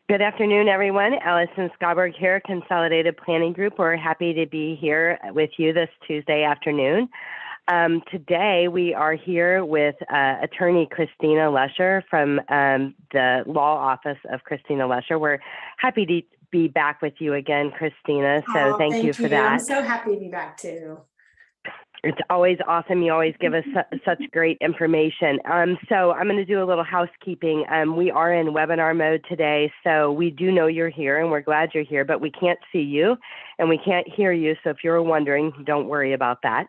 Good afternoon, everyone. Allison Schaberg here, Consolidated Planning Group. We're happy to be here with you this Tuesday afternoon. Today, we are here with attorney Christina Lesher from the Law Office of Christina Lesher. We're happy to be back with you again, Christina, so thank you for that. I'm so happy to be back, too. It's always awesome. You always give us such great information. So I'm going to do a little housekeeping. We are in webinar mode today, so we do know you're here and we're glad you're here, but we can't see you and we can't hear you. So if you're wondering, don't worry about that.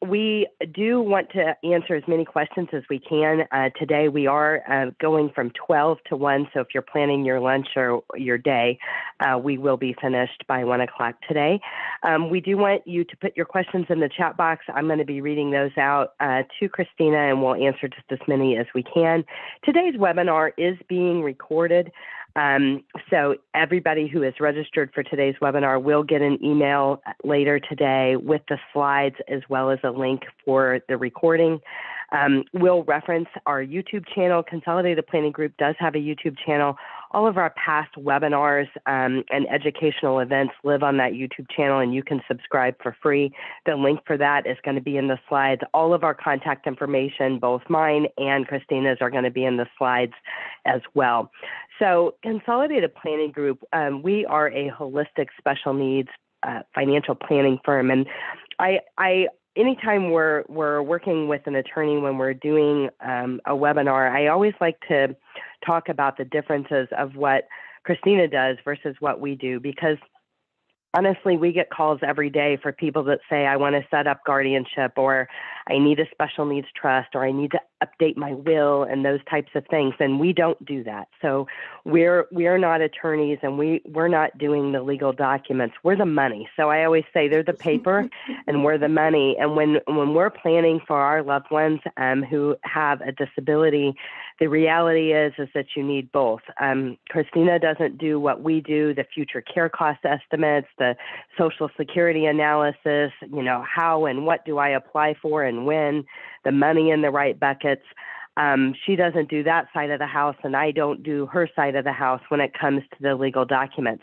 We do want to answer as many questions as we can. Today we are going from 12 to 1, so if you're planning your lunch or your day, we will be finished by 1 o'clock today. We do want you to put your questions in the chat box. I'm going to be reading those out to Christina, and we'll answer just as many as we can. Today's webinar is being recorded. So everybody who is registered for today's webinar will get an email later today with the slides as well as a link for the recording. We'll reference our YouTube channel. Consolidated Planning Group does have a YouTube channel. All of our past webinars and educational events live on that YouTube channel, and you can subscribe for free. The link for that is going to be in the slides. All of our contact information, both mine and Christina's, are going to be in the slides as well. So Consolidated Planning Group, we are a holistic special needs financial planning firm. And anytime we're working with an attorney when we're doing a webinar, I always like to talk about the differences of what Christina does versus what we do, because honestly, we get calls every day for people that say, I want to set up guardianship, or I need a special needs trust, or I need to update my will, and those types of things. And we don't do that. So we're not attorneys, and we're not doing the legal documents. We're the money. So I always say they're the paper and we're the money. And when we're planning for our loved ones who have a disability, the reality is that you need both. Christina doesn't do what we do, the future care cost estimates, the Social Security analysis, how and what do I apply for and when, the money in the right buckets. She doesn't do that side of the house, and I don't do her side of the house when it comes to the legal documents.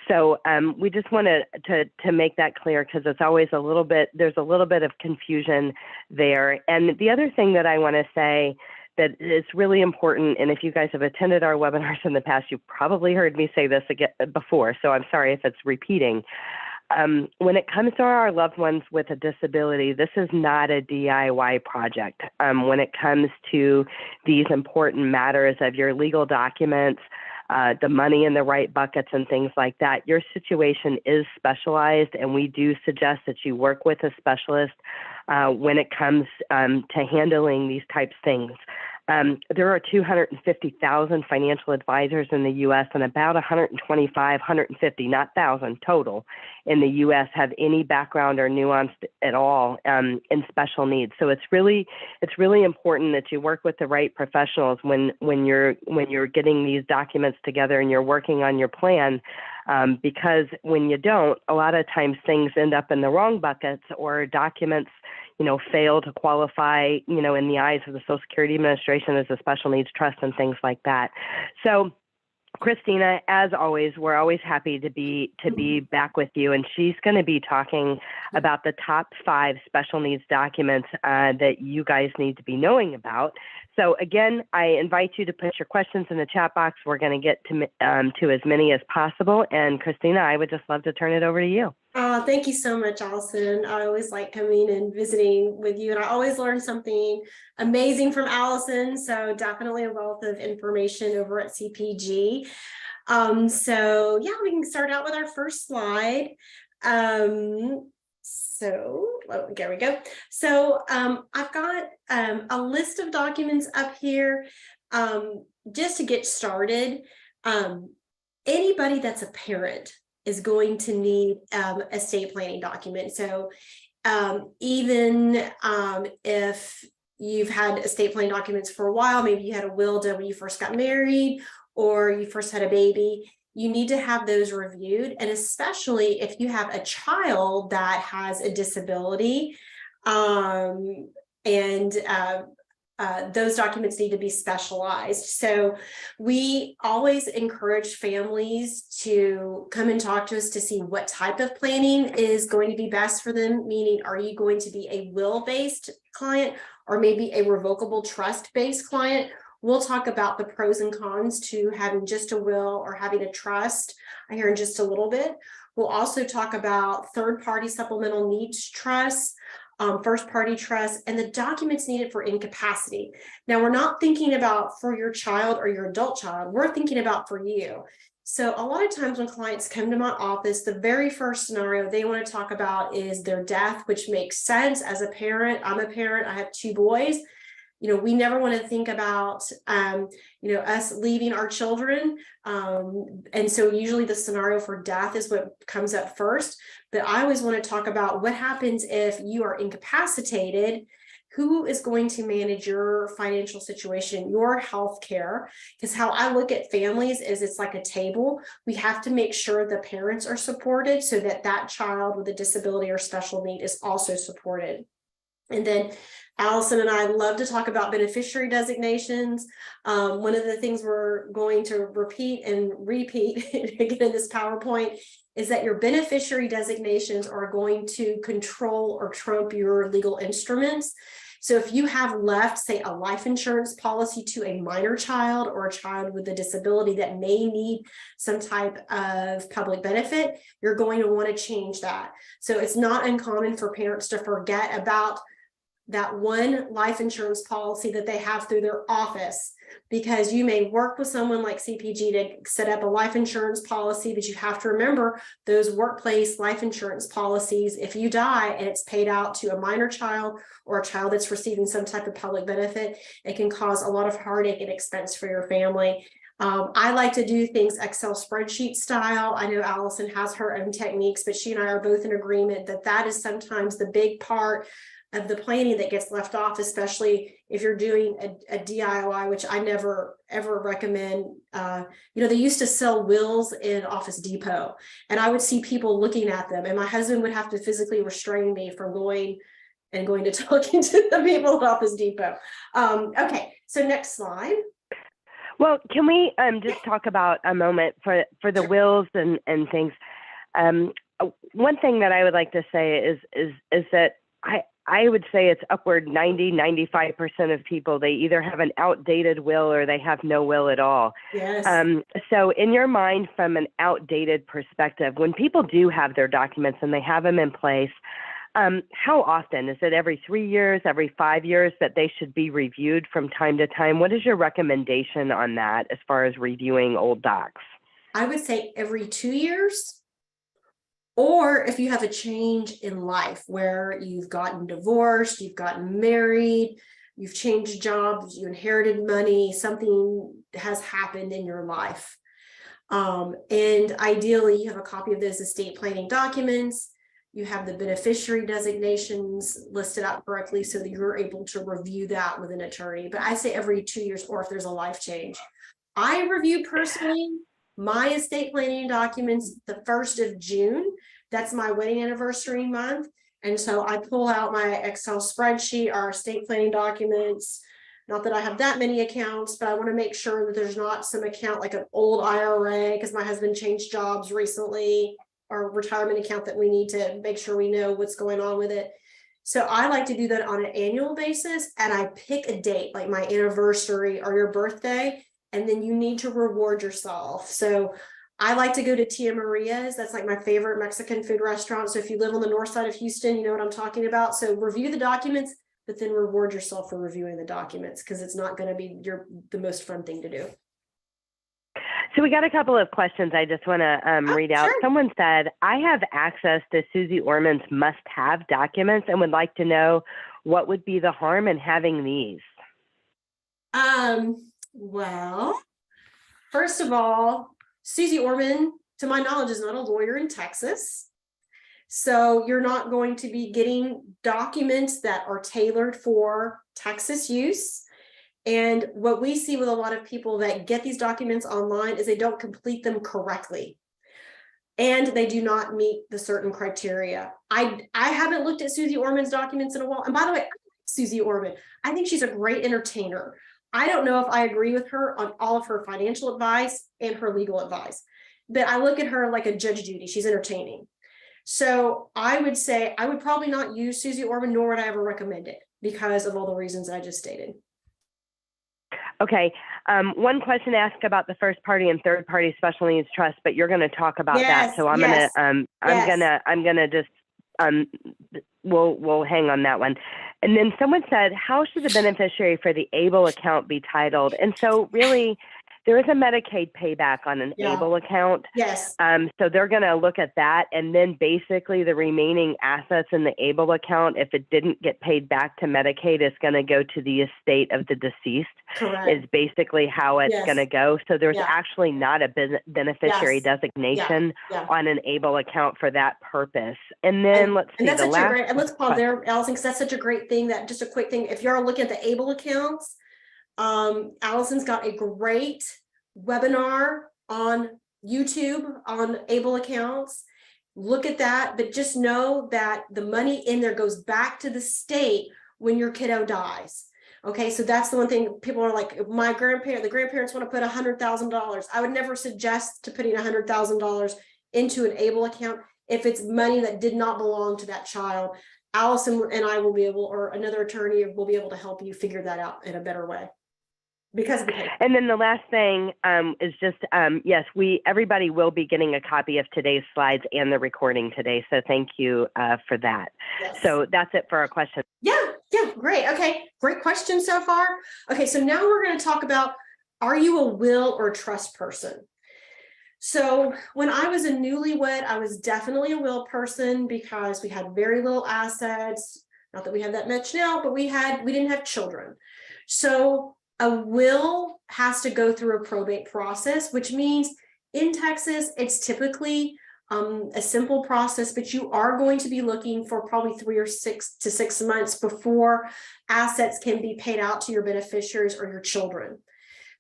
So we just want to make that clear, because it's always there's a little bit of confusion there. And the other thing that I want to say that is really important, and if you guys have attended our webinars in the past, you've probably heard me say this again before, so I'm sorry if it's repeating. When it comes to our loved ones with a disability, this is not a DIY project. When it comes to these important matters of your legal documents, the money in the right buckets and things like that, your situation is specialized, and we do suggest that you work with a specialist when it comes to handling these types of things. There are 250,000 financial advisors in the U.S., and about 150, not 1,000 total, in the U.S. have any background or nuance at all in special needs. So it's really important that you work with the right professionals when you're getting these documents together and you're working on your plan. Because when you don't, a lot of times things end up in the wrong buckets, or documents fail to qualify, in the eyes of the Social Security Administration as a special needs trust and things like that. So Christina, as always, we're always happy to be back with you, and she's going to be talking about the top 5 special needs documents that you guys need to be knowing about. So again, I invite you to put your questions in the chat box. We're going to get to as many as possible. And Christina, I would just love to turn it over to you. Thank you so much, Allison. I always like coming and visiting with you, and I always learn something amazing from Allison. So definitely a wealth of information over at CPG. So yeah, we can start out with our first slide. There we go. So I've got a list of documents up here. Just to get started, anybody that's a parent is going to need estate planning document. So even if you've had estate planning documents for a while, maybe you had a will done when you first got married or you first had a baby, you need to have those reviewed. And especially if you have a child that has a disability and those documents need to be specialized. So we always encourage families to come and talk to us to see what type of planning is going to be best for them. Meaning, are you going to be a will-based client or maybe a revocable trust-based client? We'll talk about the pros and cons to having just a will or having a trust here in just a little bit. We'll also talk about third-party supplemental needs trusts, first-party trust, and the documents needed for incapacity. Now, we're not thinking about for your child or your adult child. We're thinking about for you. So a lot of times when clients come to my office, the very first scenario they want to talk about is their death, which makes sense. As a parent, I'm a parent, I have 2 boys. We never want to think about, us leaving our children. And so usually the scenario for death is what comes up first. But I always want to talk about what happens if you are incapacitated. Who is going to manage your financial situation, your health care? Because how I look at families is it's like a table. We have to make sure the parents are supported so that that child with a disability or special need is also supported. And then Allison and I love to talk about beneficiary designations. One of the things we're going to repeat again in this PowerPoint is that your beneficiary designations are going to control or trump your legal instruments. So if you have left, say, a life insurance policy to a minor child or a child with a disability that may need some type of public benefit, you're going to want to change that. So it's not uncommon for parents to forget about that one life insurance policy that they have through their office, because you may work with someone like CPG to set up a life insurance policy, but you have to remember those workplace life insurance policies, if you die and it's paid out to a minor child or a child that's receiving some type of public benefit, it can cause a lot of heartache and expense for your family. I like to do things Excel spreadsheet style. I know Allison has her own techniques, but she and I are both in agreement that that is sometimes the big part of the planning that gets left off, especially if you're doing a DIY, which I never ever recommend. They used to sell wills in Office Depot, and I would see people looking at them, and my husband would have to physically restrain me from going to talking to the people at Office Depot. Okay, so next slide. Well, can we just talk about a moment for the wills and things? One thing that I would like to say is that I would say it's upward 95% of people, they either have an outdated will or they have no will at all. Yes. So in your mind, from an outdated perspective, when people do have their documents and they have them in place, how often? Is it every 3 years, every 5 years that they should be reviewed from time to time? What is your recommendation on that as far as reviewing old docs? I would say every 2 years. Or if you have a change in life where you've gotten divorced, you've gotten married, you've changed jobs, you inherited money, something has happened in your life. And ideally, you have a copy of those estate planning documents. You have the beneficiary designations listed out correctly so that you're able to review that with an attorney. But I say every 2 years, or if there's a life change. I review personally my estate planning documents the 1st of June. That's my wedding anniversary month. And so I pull out my Excel spreadsheet, our estate planning documents. Not that I have that many accounts, but I want to make sure that there's not some account like an old IRA because my husband changed jobs recently, or retirement account that we need to make sure we know what's going on with it. So I like to do that on an annual basis, and I pick a date like my anniversary or your birthday, and then you need to reward yourself. So I like to go to Tia Maria's. That's like my favorite Mexican food restaurant. So if you live on the north side of Houston, you know what I'm talking about. So review the documents, but then reward yourself for reviewing the documents, because it's not going to be the most fun thing to do. So we got a couple of questions I just want to read out. Sure. Someone said, I have access to Susie Orman's must-have documents and would like to know what would be the harm in having these. Well, first of all, Susie Orman, to my knowledge, is not a lawyer in Texas. So you're not going to be getting documents that are tailored for Texas use. And what we see with a lot of people that get these documents online is they don't complete them correctly. And they do not meet the certain criteria. I haven't looked at Susie Orman's documents in a while. And by the way, Susie Orman. I think she's a great entertainer. I don't know if I agree with her on all of her financial advice and her legal advice, but I look at her like a Judge Judy. She's entertaining. So I would say I would probably not use Susie Orman, nor would I ever recommend it because of all the reasons I just stated. Okay. One question asked about the first party and third party special needs trust, but you're going to talk about that. So I'm gonna just we'll hang on that one. And then someone said, how should the beneficiary for the ABLE account be titled? And so really, there is a Medicaid payback on an ABLE account. Yes. So they're going to look at that. And then basically the remaining assets in the ABLE account, if it didn't get paid back to Medicaid, it's going to go to the estate of the deceased. Correct. Is basically how it's going to go. So there's actually not a beneficiary designation on an ABLE account for that purpose. And then let's see the last. And let's pause there, Allison, because that's such a great thing. That just a quick thing. If you're looking at the ABLE accounts, Allison's got a great webinar on YouTube on ABLE accounts. Look at that, but just know that the money in there goes back to the state when your kiddo dies. Okay, so that's the one thing people are like, the grandparents want to put $100,000. I would never suggest to putting $100,000 into an ABLE account if it's money that did not belong to that child. Allison and I will be able, or another attorney will be able to help you figure that out in a better way. And then the last thing is just, yes, everybody will be getting a copy of today's slides and the recording today. So thank you for that. Yes. So that's it for our questions. Yeah, great. Okay, great question so far. Okay, so now we're going to talk about, are you a will or trust person? So when I was a newlywed, I was definitely a will person because we had very little assets. Not that we have that much now, but we didn't have children. So a will has to go through a probate process, which means in Texas, it's typically a simple process, but you are going to be looking for probably 3 or 6 to 6 months before assets can be paid out to your beneficiaries or your children.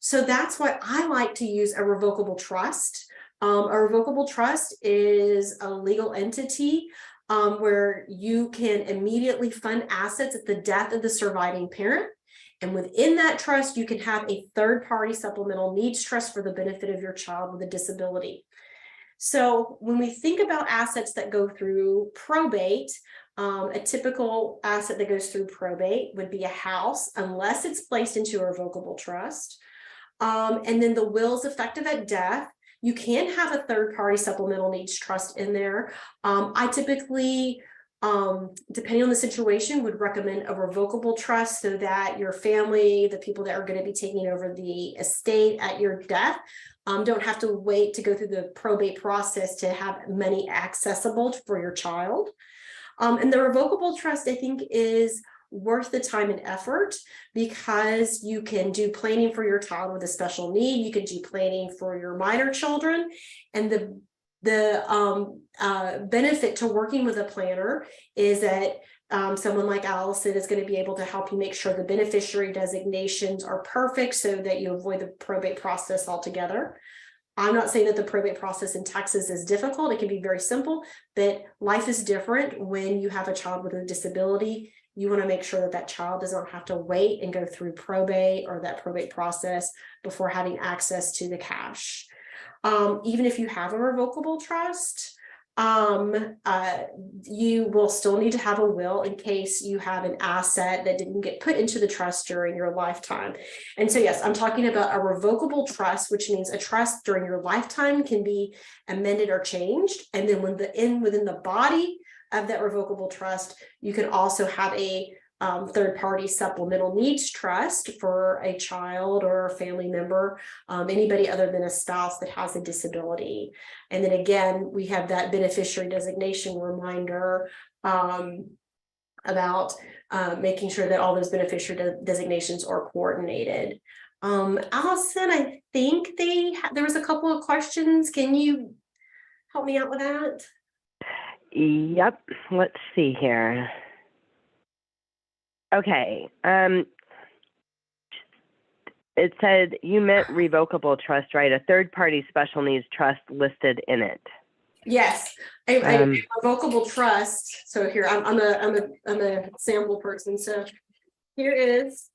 So that's why I like to use a revocable trust. A revocable trust is a legal entity where you can immediately fund assets at the death of the surviving parent. And within that trust, you can have a third-party supplemental needs trust for the benefit of your child with a disability. So when we think about assets that go through probate, a typical asset that goes through probate would be a house, unless it's placed into a revocable trust. And then the will is effective at death. You can have a third-party supplemental needs trust in there. I typically, depending on the situation, would recommend a revocable trust so that your family, the people that are going to be taking over the estate at your death, don't have to wait to go through the probate process to have money accessible for your child. And the revocable trust, I think, is worth the time and effort because you can do planning for your child with a special need. You can do planning for your minor children, and the benefit to working with a planner is that someone like Allison is going to be able to help you make sure the beneficiary designations are perfect so that you avoid the probate process altogether. I'm not saying that the probate process in Texas is difficult. It can be very simple, but life is different when you have a child with a disability. You want to make sure that that child doesn't have to wait and go through probate or that probate process before having access to the cash. Even if you have a revocable trust, you will still need to have a will in case you have an asset that didn't get put into the trust during your lifetime. And so, yes, I'm talking about a revocable trust, which means a trust during your lifetime can be amended or changed. And then within the body of that revocable trust, you can also have a third-party supplemental needs trust for a child or a family member, anybody other than a spouse that has a disability. And then again, we have that beneficiary designation reminder about making sure that all those beneficiary designations are coordinated. Allison, I think there was a couple of questions. Can you help me out with that? Yep. Let's see here. Okay. It said you meant revocable trust, right? A third-party special needs trust listed in it. Yes, a revocable trust. So here I'm a sample person. So Here's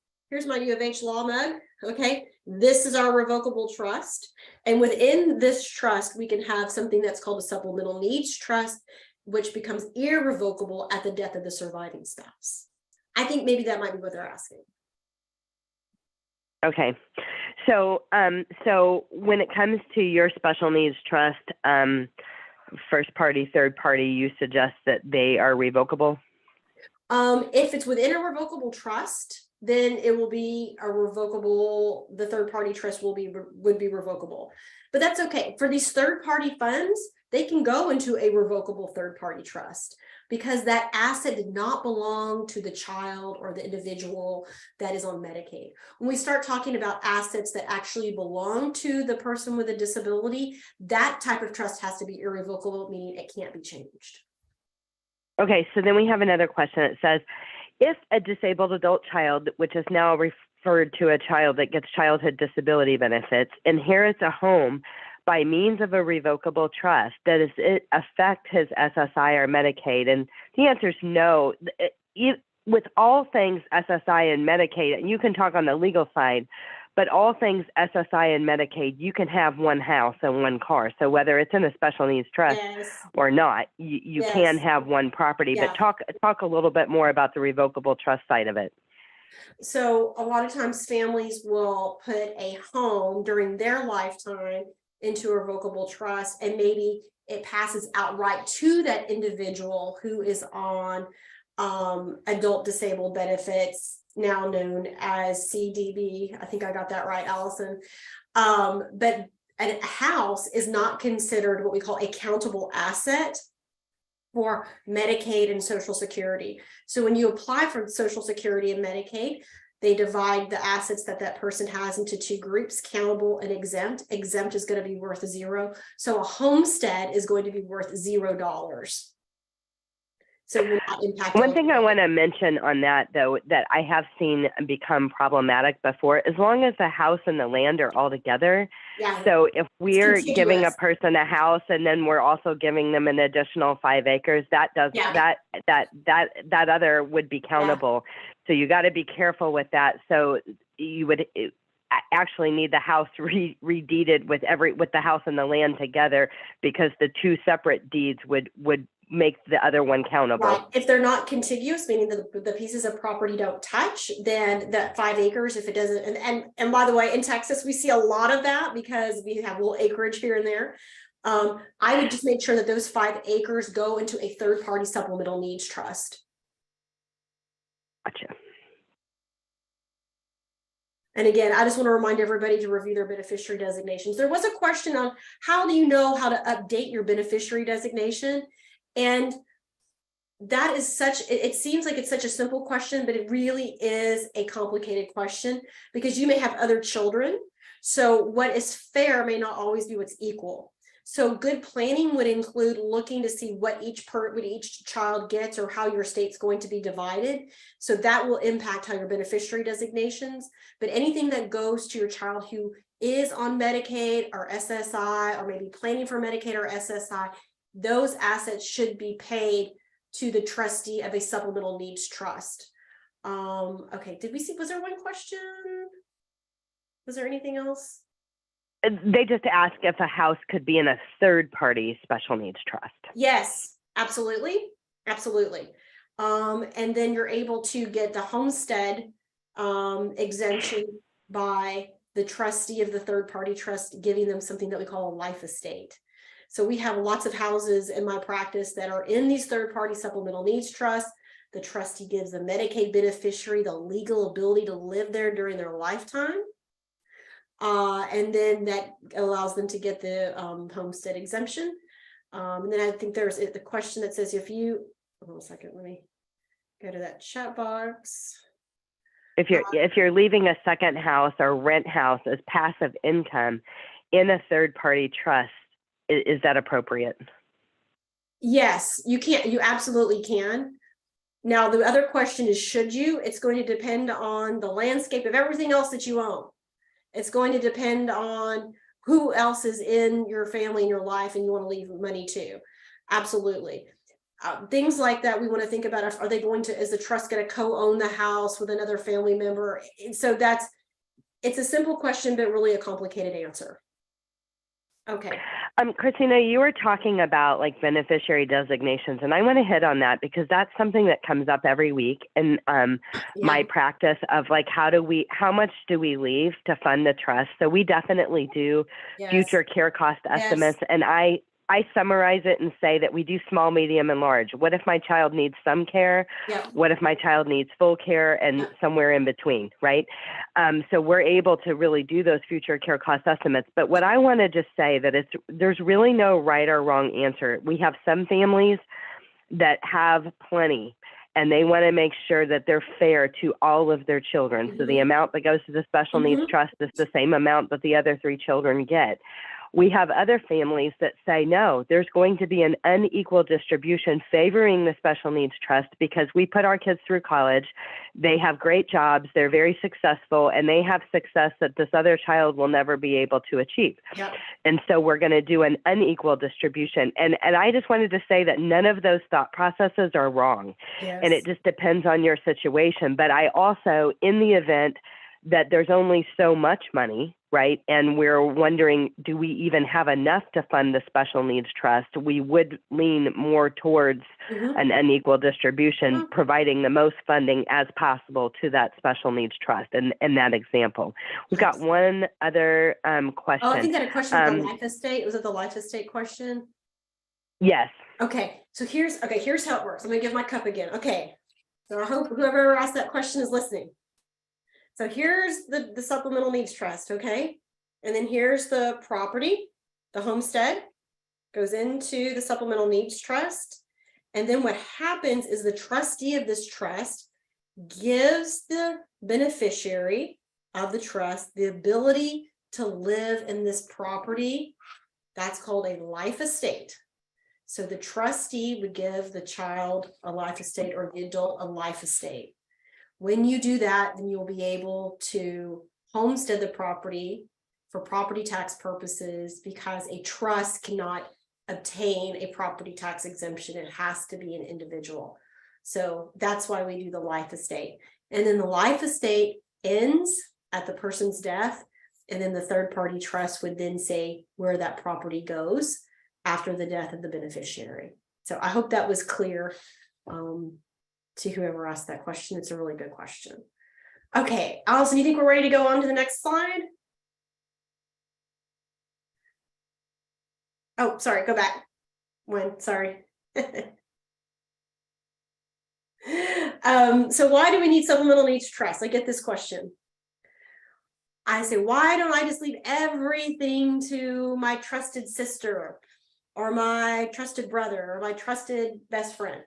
my U of H law mug. Okay, this is our revocable trust. And within this trust, we can have something that's called a supplemental needs trust, which becomes irrevocable at the death of the surviving spouse. I think maybe that might be what they're asking. Okay. So, so when it comes to your special needs trust, first party, third party, you suggest that they are revocable? If it's within a revocable trust, then it will be a revocable, the third party trust would be revocable. But that's okay. For these third party funds, they can go into a revocable third party trust because that asset did not belong to the child or the individual that is on Medicaid. When we start talking about assets that actually belong to the person with a disability, that type of trust has to be irrevocable, meaning it can't be changed. Okay, so then we have another question that says, if a disabled adult child, which is now referred to a child that gets childhood disability benefits, inherits a home by means of a revocable trust, does it affect his SSI or Medicaid? And the answer is no. With all things SSI and Medicaid, and you can talk on the legal side, but all things SSI and Medicaid, you can have one house and one car. So whether it's in a special needs trust or not, you can have one property. But talk a little bit more about the revocable trust side of it. So a lot of times families will put a home during their lifetime into a revocable trust, and maybe it passes outright to that individual who is on adult disabled benefits, now known as CDB. I think I got that right, Allison. But a house is not considered what we call a countable asset for Medicaid and Social Security. So when you apply for Social Security and Medicaid, they divide the assets that that person has into two groups, countable and exempt. Exempt is going to be worth $0. So a homestead is going to be worth $0. So it will not impact. One thing I want to mention on that, though, that I have seen become problematic before, as long as the house and the land are all together. Yeah. So if we're giving a person a house and then we're also giving them an additional 5 acres, that does that other would be countable. So you got to be careful with that. So you would actually need the house redeeded with the house and the land together, because the two separate deeds would make the other one countable. Right. If they're not contiguous, meaning the pieces of property don't touch, then that 5 acres, if it doesn't, and by the way, in Texas, we see a lot of that because we have a little acreage here and there. I would just make sure that those 5 acres go into a third party supplemental needs trust. Gotcha. And again, I just want to remind everybody to review their beneficiary designations. There was a question on how do you know how to update your beneficiary designation? And that is it seems like it's such a simple question, but it really is a complicated question because you may have other children. So what is fair may not always be what's equal. So good planning would include looking to see what each child gets or how your state's going to be divided. So that will impact how your beneficiary designations, but anything that goes to your child who is on Medicaid or SSI, or maybe planning for Medicaid or SSI, those assets should be paid to the trustee of a supplemental needs trust. Okay, did we see, was there one question? Was there anything else? They just asked if a house could be in a third party special needs trust. Yes, absolutely. Absolutely. And then you're able to get the homestead exemption by the trustee of the third party trust, giving them something that we call a life estate. So we have lots of houses in my practice that are in these third party supplemental needs trusts. The trustee gives the Medicaid beneficiary the legal ability to live there during their lifetime. And then that allows them to get the homestead exemption. And then I think there's the question that says, if you, hold on a second, let me go to that chat box. If you're leaving a second house or rent house as passive income in a third party trust, is that appropriate? Yes, you can. You absolutely can. Now, the other question is, should you? It's going to depend on the landscape of everything else that you own. It's going to depend on who else is in your family and your life and you want to leave money to. Absolutely. things like that we want to think about. Are they going to, is the trust going to co-own the house with another family member? And so it's a simple question, but really a complicated answer. Okay. Christina, you were talking about like beneficiary designations, and I want to hit on that because that's something that comes up every week in my practice of like, how much do we leave to fund the trust? So we definitely do future care cost estimates, and I summarize it and say that we do small, medium, and large. What if my child needs some care? What if my child needs full care, and somewhere in between, right? So we're able to really do those future care cost estimates. But what I want to just say that there's really no right or wrong answer. We have some families that have plenty, and they want to make sure that they're fair to all of their children. So the amount that goes to the special needs trust is the same amount that the other 3 children get. We have other families that say, no, there's going to be an unequal distribution favoring the special needs trust because we put our kids through college. They have great jobs. They're very successful, and they have success that this other child will never be able to achieve. And so we're going to do an unequal distribution. And I just wanted to say that none of those thought processes are wrong. And it just depends on your situation. But I also, in the event that there's only so much money, right, and we're wondering, do we even have enough to fund the special needs trust? We would lean more towards an unequal distribution, providing the most funding as possible to that special needs trust. And in that example, we've got one other question. Oh, I think I had a question about life estate. Was it the life estate question? Yes. Okay. So here's how it works. I'm gonna give my cup again. Okay. So I hope whoever asked that question is listening. So here's the supplemental needs trust, okay? And then here's the property, the homestead goes into the supplemental needs trust. And then what happens is the trustee of this trust gives the beneficiary of the trust the ability to live in this property. That's called a life estate. So the trustee would give the child a life estate or the adult a life estate. When you do that, then you'll be able to homestead the property for property tax purposes because a trust cannot obtain a property tax exemption. It has to be an individual. So that's why we do the life estate. And then the life estate ends at the person's death. And then the third party trust would then say where that property goes after the death of the beneficiary. So I hope that was clear. To whoever asked that question. It's a really good question. Okay, Allison, you think we're ready to go on to the next slide? Oh, sorry, go back. Sorry. So why do we need supplemental needs trust? I get this question. I say, why don't I just leave everything to my trusted sister or my trusted brother or my trusted best friend?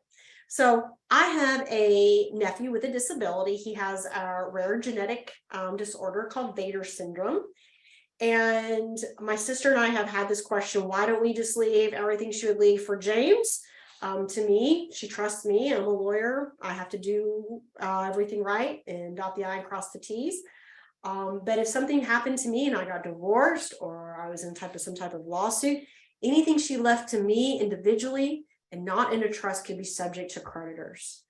So I have a nephew with a disability. He has a rare genetic disorder called Vader syndrome. And my sister and I have had this question, why don't we just leave everything she would leave for James? To me, she trusts me. I'm a lawyer. I have to do everything right and dot the I and cross the T's. But if something happened to me and I got divorced or I was in some type of lawsuit, anything she left to me individually and not in a trust could be subject to creditors.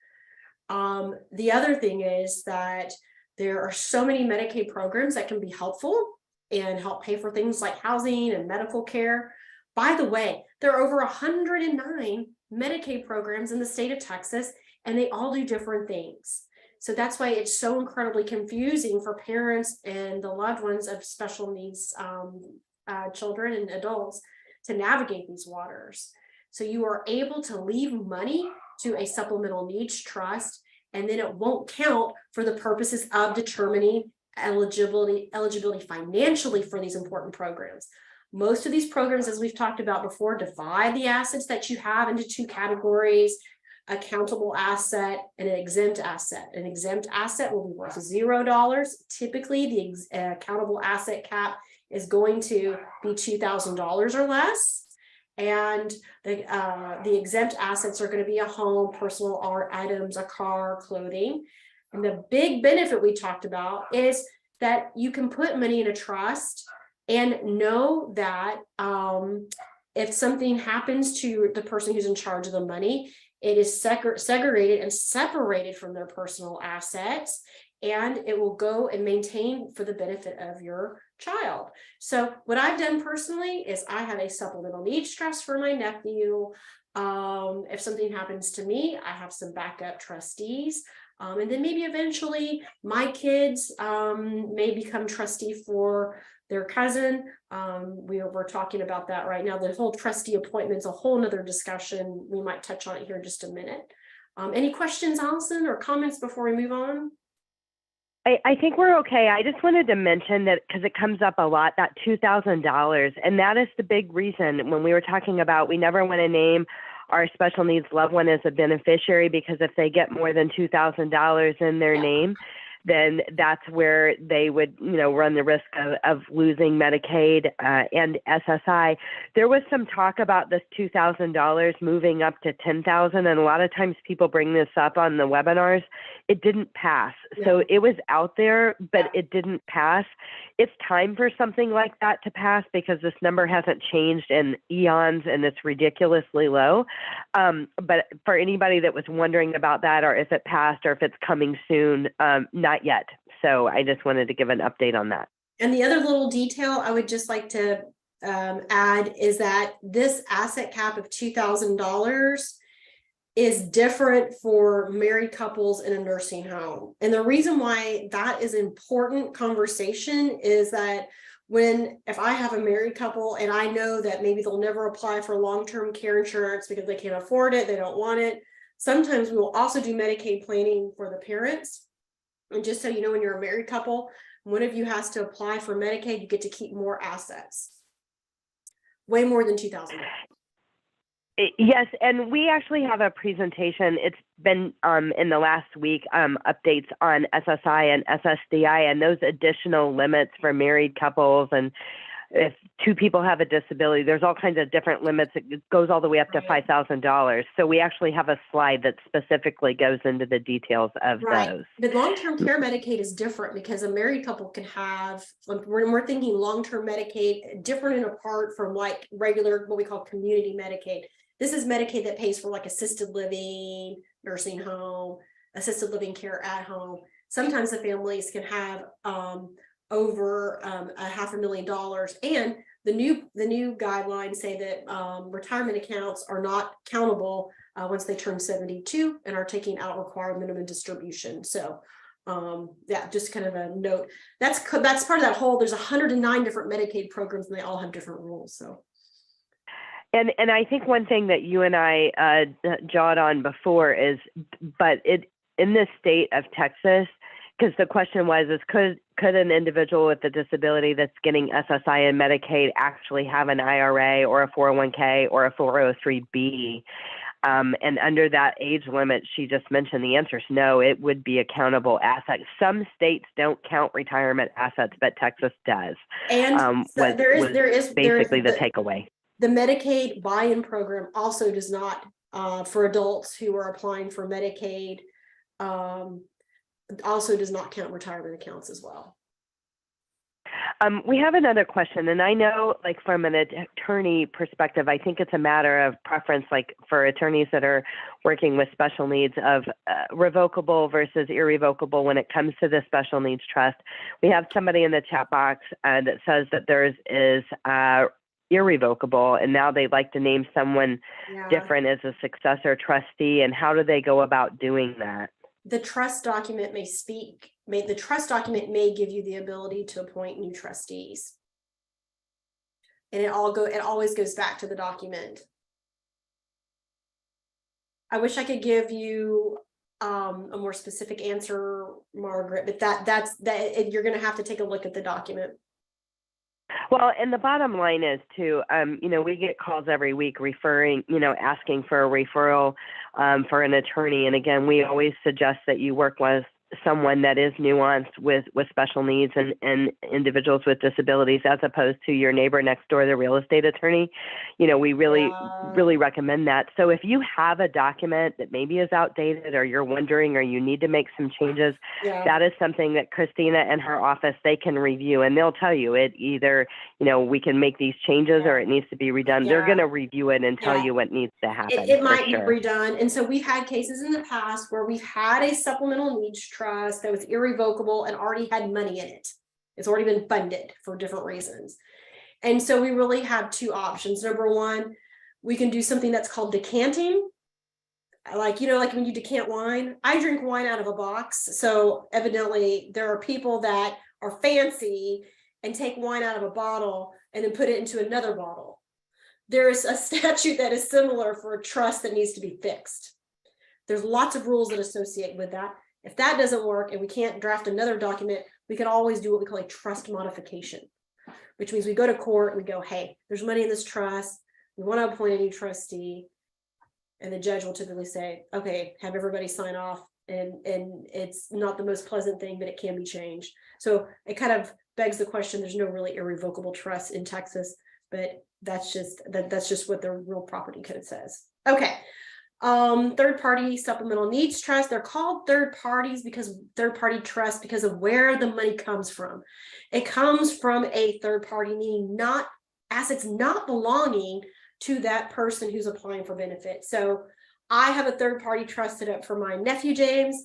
The other thing is that there are so many Medicaid programs that can be helpful and help pay for things like housing and medical care. By the way, there are over 109 Medicaid programs in the state of Texas, and they all do different things. So that's why it's so incredibly confusing for parents and the loved ones of special needs children and adults to navigate these waters. So you are able to leave money to a supplemental needs trust, and then it won't count for the purposes of determining eligibility financially for these important programs. Most of these programs, as we've talked about before, divide the assets that you have into 2 categories: accountable asset and an exempt asset. An exempt asset will be worth $0. Typically, the accountable asset cap is going to be $2,000 or less. And the exempt assets are going to be a home, personal art items, a car, clothing. And the big benefit we talked about is that you can put money in a trust and know that if something happens to the person who's in charge of the money, It is segregated and separated from their personal assets, and it will go and maintain for the benefit of your child. So what I've done personally is I have a supplemental needs trust for my nephew. If something happens to me, I have some backup trustees. And then maybe eventually my kids may become trustee for their cousin. We're talking about that right now. The whole trustee appointment's a whole nother discussion. We might touch on it here in just a minute. Any questions, Allison, or comments before we move on? I think we're okay. I just wanted to mention that because it comes up a lot, that $2,000, and that is the big reason when we were talking about we never want to name our special needs loved one as a beneficiary, because if they get more than $2,000 in their name, then that's where they would, run the risk of losing Medicaid and SSI. There was some talk about this $2,000 moving up to $10,000, and a lot of times people bring this up on the webinars. It didn't pass. So it was out there, but it didn't pass. It's time for something like that to pass because this number hasn't changed in eons and it's ridiculously low. But for anybody that was wondering about that, or if it passed or if it's coming soon, not yet. So I just wanted to give an update on that. And the other little detail I would just like to add is that this asset cap of $2,000 is different for married couples in a nursing home. And the reason why that is important conversation is that if I have a married couple and I know that maybe they'll never apply for long-term care insurance because they can't afford it, they don't want it. Sometimes we will also do Medicaid planning for the parents. And just so you know, when you're a married couple, one of you has to apply for Medicaid, you get to keep more assets. Way more than $2,000. Yes, and we actually have a presentation. It's been in the last week, updates on SSI and SSDI and those additional limits for married couples. And if two people have a disability, there's all kinds of different limits. It goes all the way up to $5,000. So we actually have a slide that specifically goes into the details of those. But long-term care Medicaid is different because a married couple can have, we're thinking long-term Medicaid, different and apart from like regular, what we call community Medicaid. This is Medicaid that pays for like assisted living, nursing home, assisted living care at home. Sometimes the families can have over $500,000, and the new guidelines say that retirement accounts are not countable once they turn 72 and are taking out required minimum distribution. So just kind of a note. That's part of that whole. There's 109 different Medicaid programs, and they all have different rules. So. And I think one thing that you and I jawed on before is, but in this state of Texas, because the question was, could an individual with a disability that's getting SSI and Medicaid actually have an IRA or a 401k or a 403b? And under that age limit she just mentioned, the answer is no. It would be a countable asset. Some states don't count retirement assets, but Texas does. And there is basically the takeaway. The Medicaid buy-in program also does not, for adults who are applying for Medicaid, also does not count retirement accounts as well. We have another question, and I know, like, from an attorney perspective, I think it's a matter of preference, like for attorneys that are working with special needs, of revocable versus irrevocable when it comes to the special needs trust. We have somebody in the chat box that says that theirs is irrevocable, and now they'd like to name someone different as a successor trustee. And how do they go about doing that? The trust document the trust document may give you the ability to appoint new trustees, and it always goes back to the document. I wish I could give you a more specific answer, Margaret, but that's you're going to have to take a look at the document. Well, and the bottom line is too, we get calls every week asking for a referral for an attorney. And again, we always suggest that you work with someone that is nuanced with special needs and individuals with disabilities, as opposed to your neighbor next door, the real estate attorney. We really recommend that. So if you have a document that maybe is outdated, or you're wondering, or you need to make some changes, that is something that Christina and her office, they can review, and they'll tell you it either, we can make these changes or it needs to be redone. They're going to review it and tell you what needs to happen. It might be redone. And so we've had cases in the past where we've had a supplemental needs trust that was irrevocable and already had money in it. It's already been funded for different reasons. And so we really have two options. Number one, we can do something that's called decanting. Like when you decant wine, I drink wine out of a box. So evidently there are people that are fancy and take wine out of a bottle and then put it into another bottle. There's a statute that is similar for a trust that needs to be fixed. There's lots of rules that associate with that. If that doesn't work and we can't draft another document, we can always do what we call a trust modification, which means we go to court and we go, hey, there's money in this trust. We want to appoint a new trustee. And the judge will typically say, okay, have everybody sign off. And it's not the most pleasant thing, but it can be changed. So it kind of begs the question, there's no really irrevocable trust in Texas, but that's just what the real property code says. Okay. Third-party supplemental needs trust. They're called third-party trust because of where the money comes from. It comes from a third party, meaning not assets not belonging to that person who's applying for benefit. So I have a third-party trust set up for my nephew James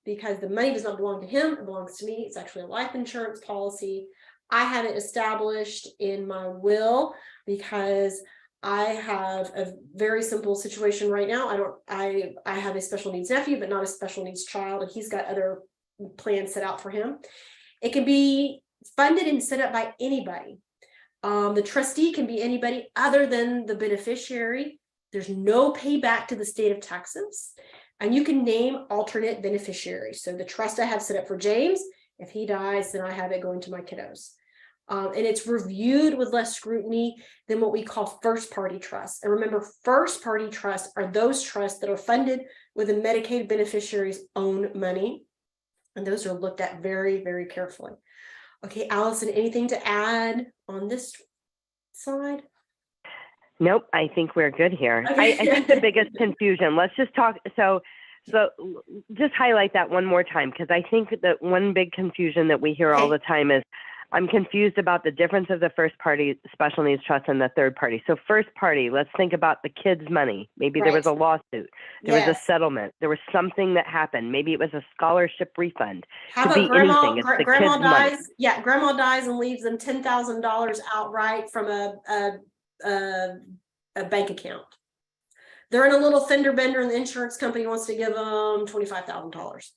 because the money does not belong to him. It belongs to me. It's actually a life insurance policy. I have it established in my will because I have a very simple situation right now. I have a special needs nephew, but not a special needs child, and he's got other plans set out for him. It can be funded and set up by anybody. The trustee can be anybody other than the beneficiary. There's no payback to the state of Texas, and you can name alternate beneficiaries. So the trust I have set up for James, if he dies, then I have it going to my kiddos. And it's reviewed with less scrutiny than what we call first-party trusts. And remember, first-party trusts are those trusts that are funded with a Medicaid beneficiary's own money. And those are looked at very, very carefully. Okay, Allison, anything to add on this slide? Nope, I think we're good here. Okay. I think the biggest confusion, let's just talk, so just highlight that one more time, because I think that one big confusion that we hear all the time is, I'm confused about the difference of the first party special needs trust and the third party. So first party, let's think about the kids' money. Maybe there was a lawsuit. There was a settlement. There was something that happened. Maybe it was a scholarship refund. How about grandma dies? Money. Yeah, grandma dies and leaves them $10,000 outright from a bank account. They're in a little fender bender and the insurance company wants to give them $25,000.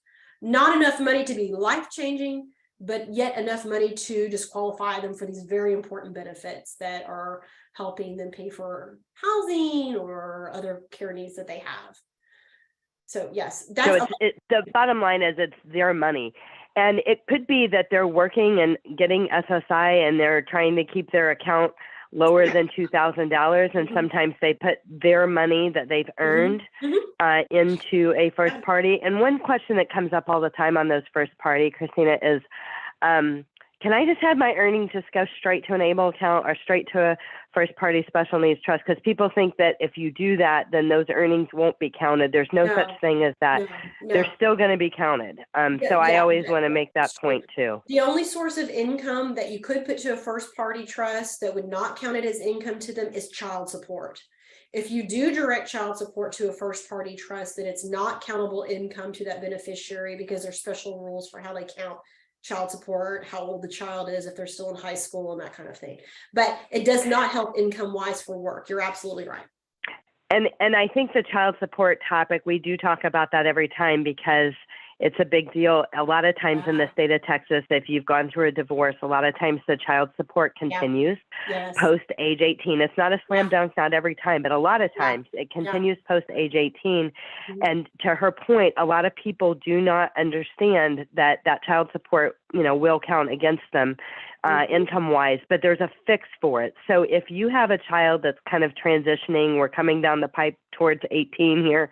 Not enough money to be life-changing, but yet enough money to disqualify them for these very important benefits that are helping them pay for housing or other care needs that they have. So yes, that's the bottom line is it's their money. And it could be that they're working and getting SSI and they're trying to keep their account lower than $2,000, and sometimes they put their money that they've earned into a first party. And one question that comes up all the time on those first party, Christina, is can I just have my earnings just go straight to an ABLE account or straight to a first party special needs trust? Because people think that if you do that, then those earnings won't be counted. There's no such thing as that. They're still going to be counted. I always want to make that point too. The only source of income that you could put to a first party trust that would not count it as income to them is child support. If you do direct child support to a first party trust, then it's not countable income to that beneficiary because there's special rules for how they count child support, how old the child is, if they're still in high school and that kind of thing. But it does not help income wise for work. You're absolutely right. And I think the child support topic, we do talk about that every time because it's a big deal. A lot of times in the state of Texas, if you've gone through a divorce, a lot of times the child support continues post age 18. It's not a slam dunk, not every time, but a lot of times it continues post age 18. And to her point, a lot of people do not understand that that child support, will count against them income wise, but there's a fix for it. So if you have a child that's kind of transitioning, we're coming down the pipe towards 18 here,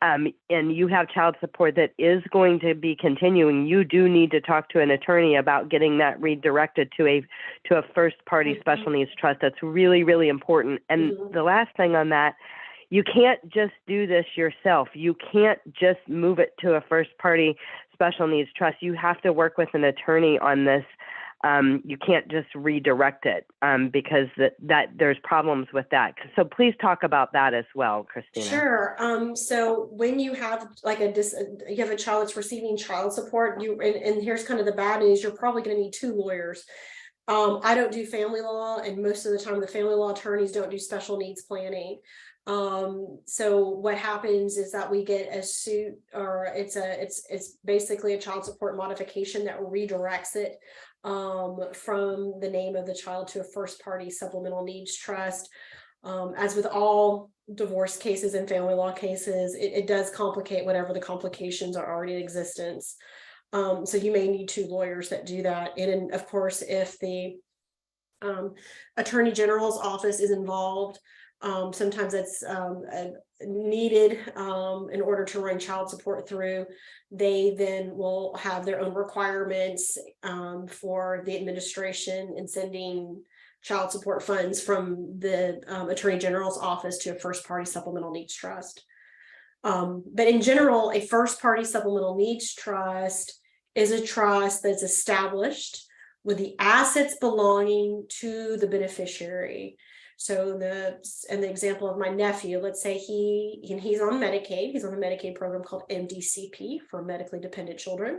and you have child support that is going to be continuing, you do need to talk to an attorney about getting that redirected to a first party special needs trust. That's really, really important. And the last thing on that, you can't just do this yourself. You can't just move it to a first party special needs trust. You have to work with an attorney on this. You can't just redirect it because that there's problems with that. So please talk about that as well, Christina. Sure. So when you have like you have a child that's receiving child support, and here's kind of the bad news, you're probably going to need 2 lawyers. I don't do family law, and most of the time the family law attorneys don't do special needs planning. So what happens is that we get a suit, or it's basically a child support modification that redirects it from the name of the child to a first party supplemental needs trust. As with all divorce cases and family law cases, it does complicate whatever the complications are already in existence. So you may need 2 lawyers that do that. And of course, if the Attorney General's office is involved, sometimes that's needed in order to run child support through. They then will have their own requirements for the administration in sending child support funds from the Attorney General's office to a first party supplemental needs trust. But in general, a first party supplemental needs trust is a trust that's established with the assets belonging to the beneficiary. So in the example of my nephew, let's say he's on Medicaid. He's on a Medicaid program called MDCP for medically dependent children.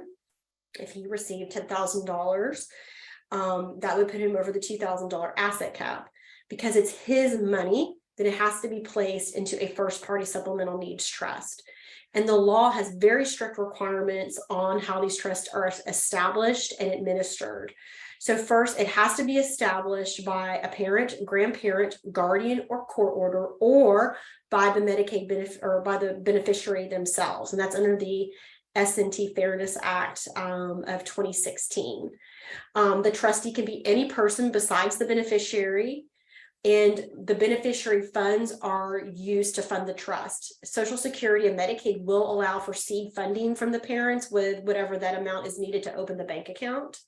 If he received $10,000, that would put him over the $2,000 asset cap. Because it's his money, then it has to be placed into a first party supplemental needs trust. And the law has very strict requirements on how these trusts are established and administered. So first, it has to be established by a parent, grandparent, guardian, or court order, or by the Medicaid or by the beneficiary themselves. And that's under the S&T Fairness Act of 2016. The trustee can be any person besides the beneficiary, and the beneficiary funds are used to fund the trust. Social Security and Medicaid will allow for seed funding from the parents with whatever that amount is needed to open the bank account.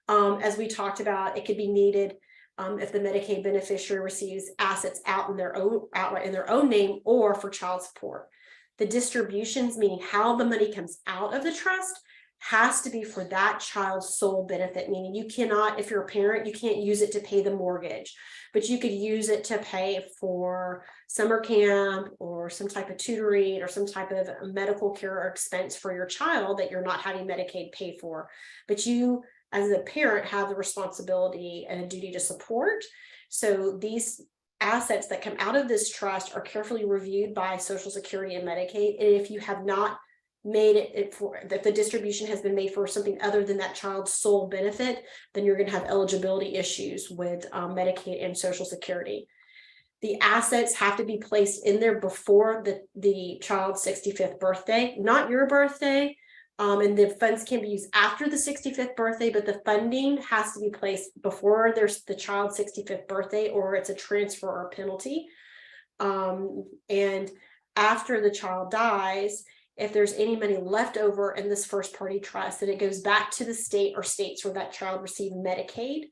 As we talked about, it could be needed if the Medicaid beneficiary receives assets outright in their own name, or for child support. The distributions, meaning how the money comes out of the trust, has to be for that child's sole benefit, meaning you cannot, if you're a parent, you can't use it to pay the mortgage, but you could use it to pay for summer camp or some type of tutoring or some type of medical care or expense for your child that you're not having Medicaid pay for. But you, as a parent, have the responsibility and a duty to support. So these assets that come out of this trust are carefully reviewed by Social Security and Medicaid. And if you have not made it for that, the distribution has been made for something other than that child's sole benefit, then you're going to have eligibility issues with Medicaid and Social Security. The assets have to be placed in there before the child's 65th birthday, not your birthday. And the funds can be used after the 65th birthday, but the funding has to be placed before there's the child's 65th birthday, or it's a transfer or a penalty. And after the child dies, if there's any money left over in this first party trust, then it goes back to the state or states where that child received Medicaid.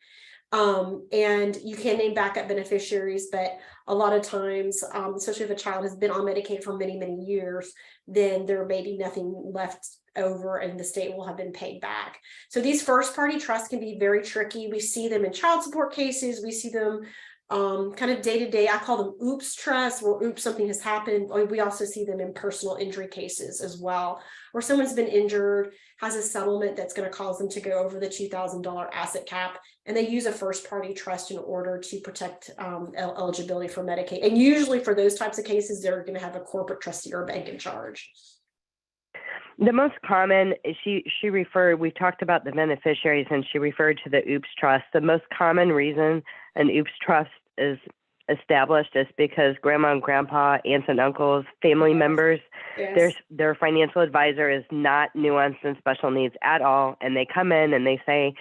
And you can name backup beneficiaries, but a lot of times, especially if a child has been on Medicaid for many, many years, then there may be nothing left over and the state will have been paid back. So these first party trusts can be very tricky. We see them in child support cases. We see them kind of day to day. I call them oops trusts, where oops, something has happened. We also see them in personal injury cases as well, where someone's been injured, has a settlement that's going to cause them to go over the $2,000 asset cap, and they use a first party trust in order to protect eligibility for Medicaid. And usually for those types of cases, they're going to have a corporate trustee or a bank in charge. The most common, we talked about the beneficiaries, and she referred to the OOPS trust. The most common reason an OOPS trust is established is because grandma and grandpa, aunts and uncles, family members, their financial advisor is not nuanced in special needs at all. And they come in and they say,